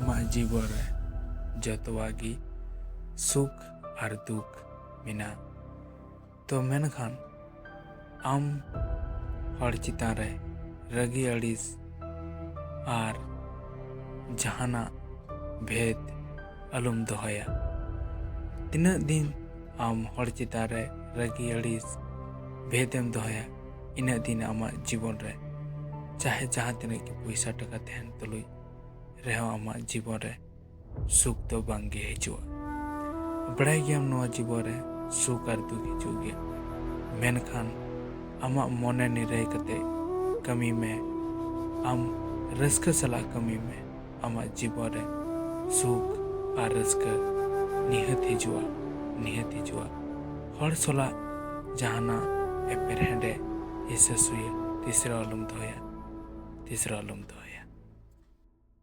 जीवन रे जतवागी सुख और दुख मिना तो मेनखान आम हर चितान रे रगी अड़ीस और जहाना भेद अलुम दोहया। तीना दिन आम हर चितान रे रगी अड़ीस भेदेम दोहया इना दिन आमा जीवन रे चाहे जहाँ तीना की पैसा टका तहन तुलुई रहो आमा जीवन रे सुख तो बांगे हिजुआ। बड़ाई गयाम नोआ जीवन रे सुख और दुख हिजू गया मेनखान आमा मोने निरय कते कमी में आम रस्का सला कमी में आमा जीवन रे सुख और रस्का निहत हिजुआ हर सोला जहाना एपेर हेंडे हिस्सा सुये तीसरा अलुम दोया।